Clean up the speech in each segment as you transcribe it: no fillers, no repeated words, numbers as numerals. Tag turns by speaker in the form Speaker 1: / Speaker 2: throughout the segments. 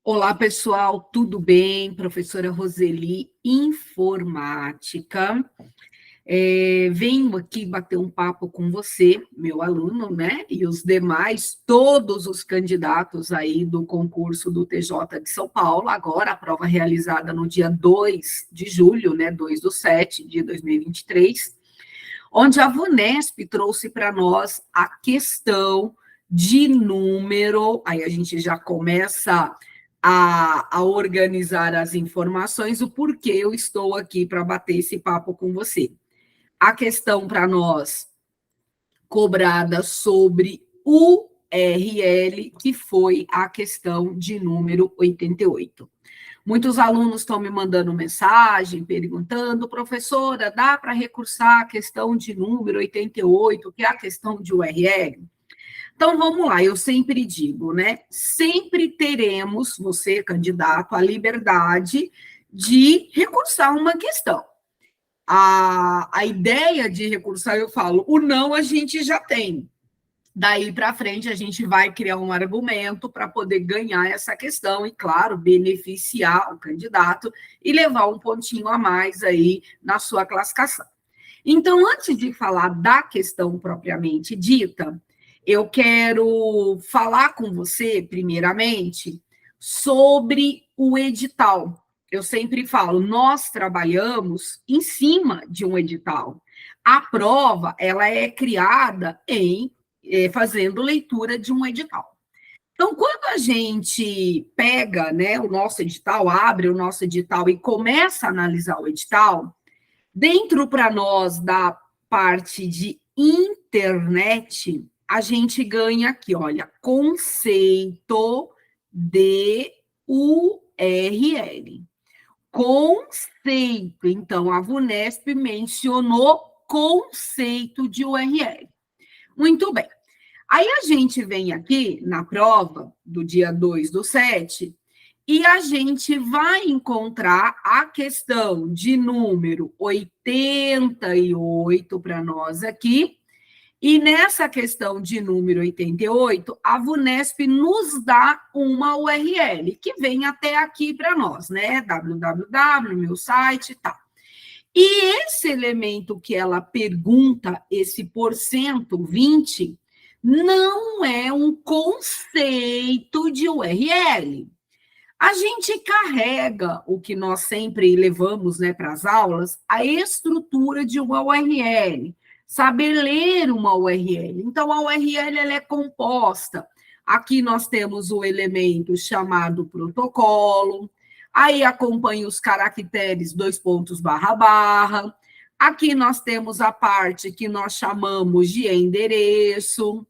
Speaker 1: Olá, pessoal, tudo bem? Professora Roseli, informática. Venho aqui bater um papo com você, meu aluno, né? E os demais, todos os candidatos aí do concurso do TJ de São Paulo, agora a prova realizada no dia 2 de julho, né? 2/7 de 2023, onde a VUNESP trouxe para nós a questão de número, aí a gente já começa a organizar as informações, o porquê eu estou aqui para bater esse papo com você. A questão para nós cobrada sobre o URL, que foi a questão de número 88. Muitos alunos estão me mandando mensagem, perguntando, professora, dá para recursar a questão de número 88, que é a questão de URL? Então, vamos lá, eu sempre digo, né? Sempre teremos, você, candidato, a liberdade de recursar uma questão. A ideia de recursar, eu falo, o não a gente já tem. Daí para frente, a gente vai criar um argumento para poder ganhar essa questão e, claro, beneficiar o candidato e levar um pontinho a mais aí na sua classificação. Então, antes de falar da questão propriamente dita, eu quero falar com você, primeiramente, sobre o edital. Eu sempre falo, nós trabalhamos em cima de um edital. A prova, ela é criada fazendo leitura de um edital. Então, quando a gente pega, né, o nosso edital, abre o nosso edital e começa a analisar o edital, dentro para nós da parte de internet, a gente ganha aqui, olha, conceito de URL. Conceito. Então, a VUNESP mencionou conceito de URL. Muito bem. Aí a gente vem aqui na prova do dia 2/7 e a gente vai encontrar a questão de número 88 para nós aqui. E nessa questão de número 88, a VUNESP nos dá uma URL que vem até aqui para nós, né? www, meu site e tal. E esse elemento que ela pergunta, esse porcento 20, não é um conceito de URL. A gente carrega o que nós sempre levamos, né, para as aulas, a estrutura de uma URL, saber ler uma URL. Então, a URL ela é composta. Aqui nós temos o elemento chamado protocolo, aí acompanha os caracteres, 2 pontos, barra, barra. Aqui nós temos a parte que nós chamamos de endereço,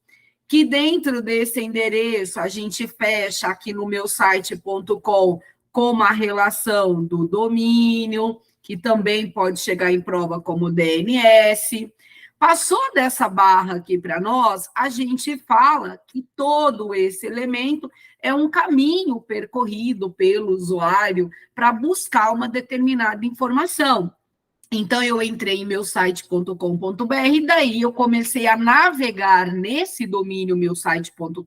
Speaker 1: que dentro desse endereço a gente fecha aqui no meu site.com com a relação do domínio, que também pode chegar em prova como DNS. Passou dessa barra aqui para nós, a gente fala que todo esse elemento é um caminho percorrido pelo usuário para buscar uma determinada informação. Então, eu entrei em meu site.com.br e daí eu comecei a navegar nesse domínio meusite.com.br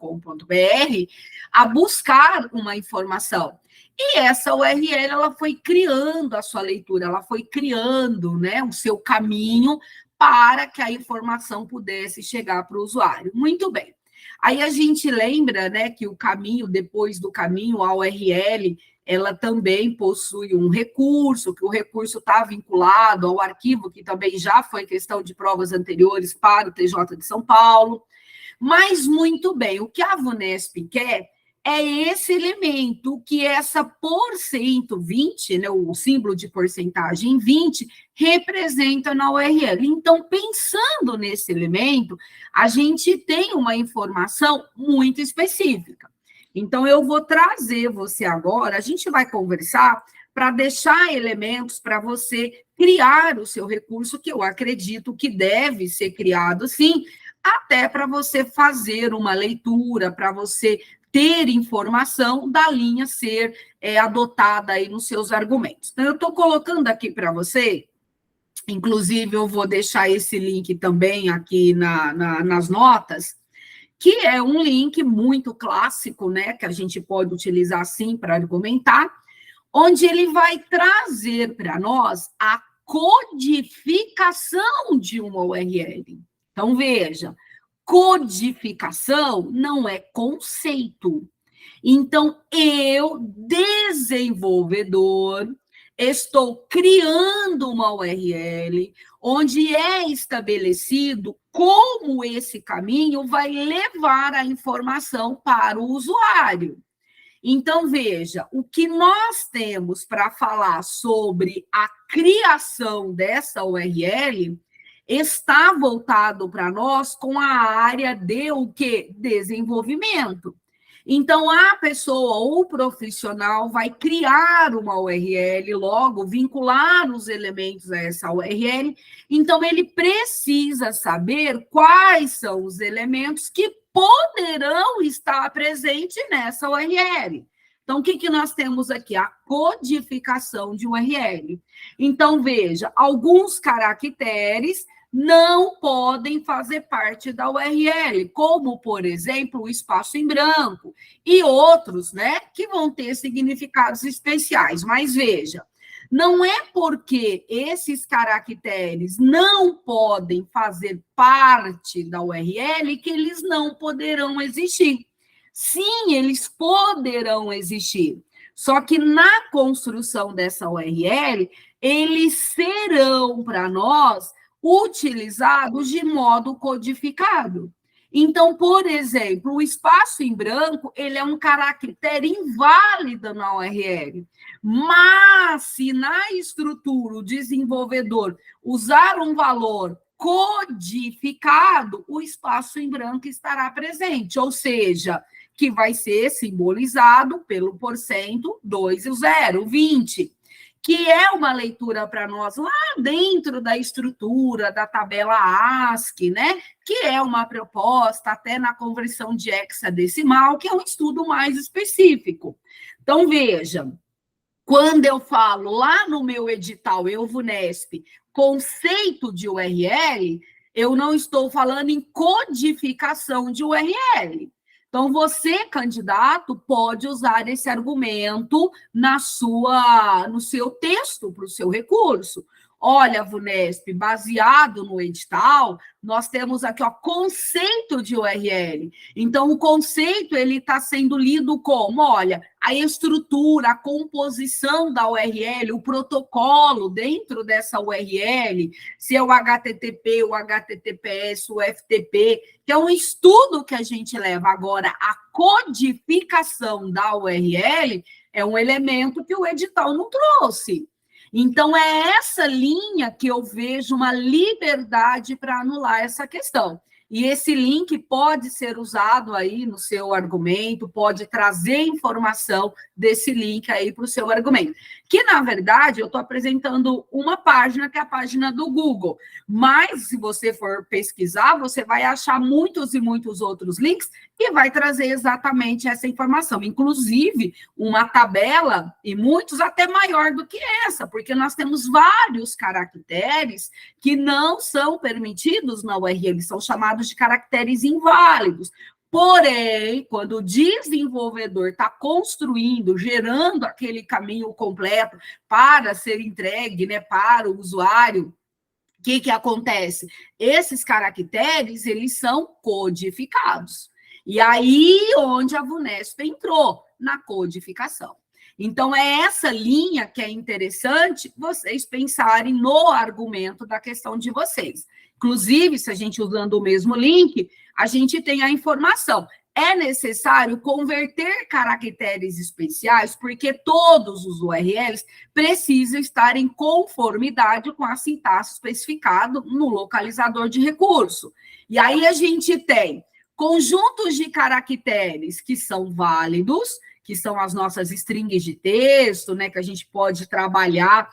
Speaker 1: a buscar uma informação. E essa URL, ela foi criando a sua leitura, ela foi criando, né, o seu caminho para que a informação pudesse chegar para o usuário. Muito bem. Aí a gente lembra, né, que o caminho, depois do caminho, a URL, ela também possui um recurso, que o recurso está vinculado ao arquivo, que também já foi questão de provas anteriores para o TJ de São Paulo. Mas, muito bem, o que a VUNESP quer é esse elemento, que essa porcento 20, né, o símbolo de porcentagem 20, representa na URL. Então, pensando nesse elemento, a gente tem uma informação muito específica. Então, eu vou trazer você agora, a gente vai conversar para deixar elementos para você criar o seu recurso, que eu acredito que deve ser criado, sim, até para você fazer uma leitura, para você ter informação da linha ser adotada aí nos seus argumentos. Então, eu estou colocando aqui para você, inclusive eu vou deixar esse link também aqui nas notas, que é um link muito clássico, né, que a gente pode utilizar sim para argumentar, onde ele vai trazer para nós a codificação de uma URL. Então, veja, codificação não é conceito. Então, eu, desenvolvedor, estou criando uma URL onde é estabelecido como esse caminho vai levar a informação para o usuário. Então, veja, o que nós temos para falar sobre a criação dessa URL está voltado para nós com a área de o quê? Desenvolvimento. Então, a pessoa ou o profissional vai criar uma URL, logo, vincular os elementos a essa URL. Então, ele precisa saber quais são os elementos que poderão estar presentes nessa URL. Então, o que nós temos aqui? A codificação de URL. Então, veja, alguns caracteres não podem fazer parte da URL, como, por exemplo, o espaço em branco, e outros, né, que vão ter significados especiais. Mas veja, não é porque esses caracteres não podem fazer parte da URL que eles não poderão existir. Sim, eles poderão existir. Só que na construção dessa URL, eles serão para nós utilizados de modo codificado. Então, por exemplo, o espaço em branco, ele é um caractere inválido na URL. Mas, se na estrutura o desenvolvedor usar um valor codificado, o espaço em branco estará presente, ou seja, que vai ser simbolizado pelo porcento 2 e o 0, 20, que é uma leitura para nós lá dentro da estrutura da tabela ASCII, né? Que é uma proposta até na conversão de hexadecimal, que é um estudo mais específico. Então, veja, quando eu falo lá no meu edital EUVUNESP, conceito de URL, eu não estou falando em codificação de URL. Então, você, candidato, pode usar esse argumento no seu texto, para o seu recurso. Olha, VUNESP, baseado no edital, nós temos aqui, ó, conceito de URL. Então, o conceito, ele está sendo lido como, olha, a estrutura, a composição da URL, o protocolo dentro dessa URL, se é o HTTP, o HTTPS, o FTP, que é um estudo que a gente leva. Agora, a codificação da URL é um elemento que o edital não trouxe. Então, é essa linha que eu vejo uma liberdade para anular essa questão. E esse link pode ser usado aí no seu argumento, pode trazer informação desse link aí para o seu argumento. Que, na verdade, eu estou apresentando uma página, que é a página do Google. Mas, se você for pesquisar, você vai achar muitos e muitos outros links que vai trazer exatamente essa informação. Inclusive, uma tabela, e muitos até maior do que essa, porque nós temos vários caracteres que não são permitidos na URL, são chamados de caracteres inválidos. Porém, quando o desenvolvedor está construindo, gerando aquele caminho completo para ser entregue, né, para o usuário, o que acontece? Esses caracteres, eles são codificados. E aí, onde a VUNESP entrou, na codificação. Então, é essa linha que é interessante vocês pensarem no argumento da questão de vocês. Inclusive, se a gente usando o mesmo link, a gente tem a informação. É necessário converter caracteres especiais, porque todos os URLs precisam estar em conformidade com a sintaxe especificada no localizador de recurso. E aí a gente tem conjuntos de caracteres que são válidos, que são as nossas strings de texto, né, que a gente pode trabalhar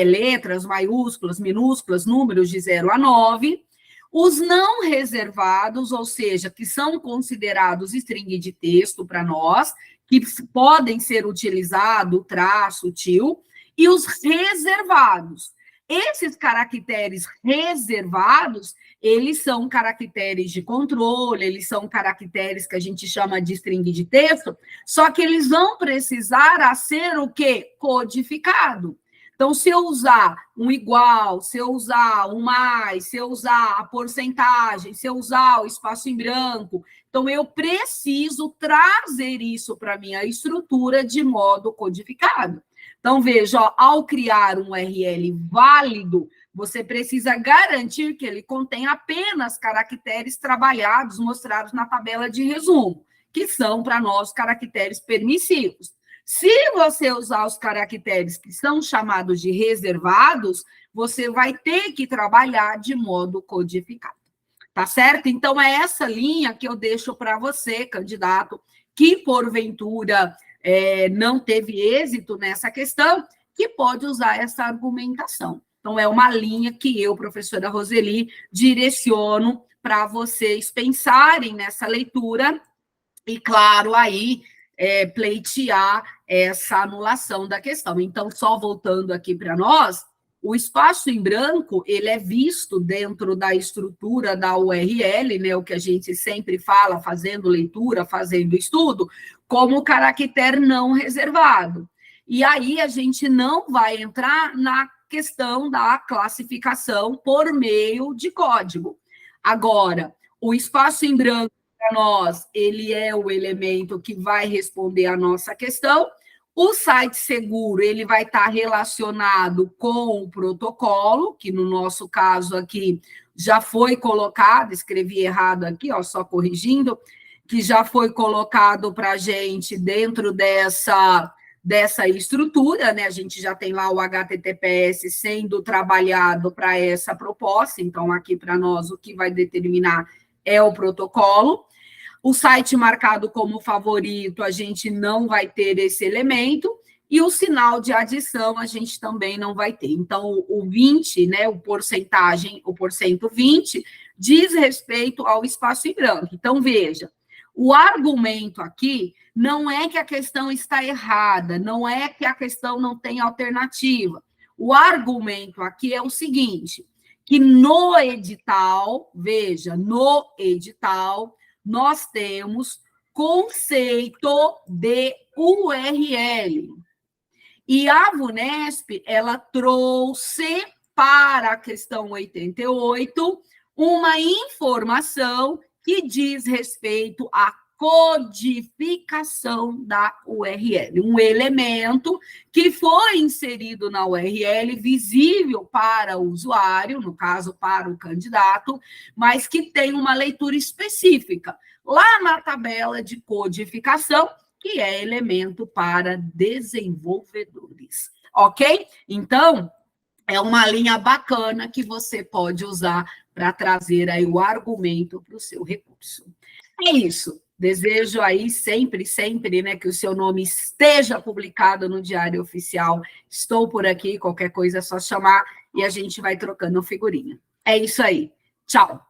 Speaker 1: letras, maiúsculas, minúsculas, números de 0 a 9. Os não reservados, ou seja, que são considerados string de texto para nós, que podem ser utilizados, traço, til, e os reservados, Esses caracteres reservados, eles são caracteres de controle, eles são caracteres que a gente chama de string de texto, só que eles vão precisar a ser o quê? Codificado. Então, se eu usar um igual, se eu usar um mais, se eu usar a porcentagem, se eu usar o espaço em branco, então eu preciso trazer isso para a minha estrutura de modo codificado. Então, veja, ó, ao criar um URL válido, você precisa garantir que ele contém apenas caracteres trabalhados, mostrados na tabela de resumo, que são, para nós, caracteres permissivos. Se você usar os caracteres que são chamados de reservados, você vai ter que trabalhar de modo codificado. Tá certo? Então, é essa linha que eu deixo para você, candidato, que porventura não teve êxito nessa questão, que pode usar essa argumentação. Então, é uma linha que eu, professora Roseli, direciono para vocês pensarem nessa leitura e, claro, aí pleitear essa anulação da questão. Então, só voltando aqui para nós, o espaço em branco, ele é visto dentro da estrutura da URL, né, o que a gente sempre fala, fazendo leitura, fazendo estudo, como caractere não reservado. E aí a gente não vai entrar na questão da classificação por meio de código. Agora, o espaço em branco, para nós, ele é o elemento que vai responder a nossa questão. O site seguro, ele vai estar relacionado com o protocolo, que no nosso caso aqui já foi colocado, escrevi errado aqui, ó, só corrigindo, que já foi colocado para a gente dentro dessa estrutura, né? A gente já tem lá o HTTPS sendo trabalhado para essa proposta, então aqui para nós o que vai determinar é o protocolo. O site marcado como favorito, a gente não vai ter esse elemento, e o sinal de adição a gente também não vai ter. Então, o 20, né, o porcentagem, o porcento 20, diz respeito ao espaço em branco. Então, veja, o argumento aqui não é que a questão está errada, não é que a questão não tem alternativa. O argumento aqui é o seguinte, que no edital, veja, no edital, nós temos conceito de URL. E a VUNESP, ela trouxe para a questão 88 uma informação que diz respeito à codificação da URL, um elemento que foi inserido na URL, visível para o usuário, no caso, para o candidato, mas que tem uma leitura específica, lá na tabela de codificação, que é elemento para desenvolvedores, ok? Então, é uma linha bacana que você pode usar para trazer aí o argumento para o seu recurso. É isso. Desejo aí sempre, né, que o seu nome esteja publicado no Diário Oficial. Estou por aqui, qualquer coisa é só chamar e a gente vai trocando figurinha. É isso aí. Tchau.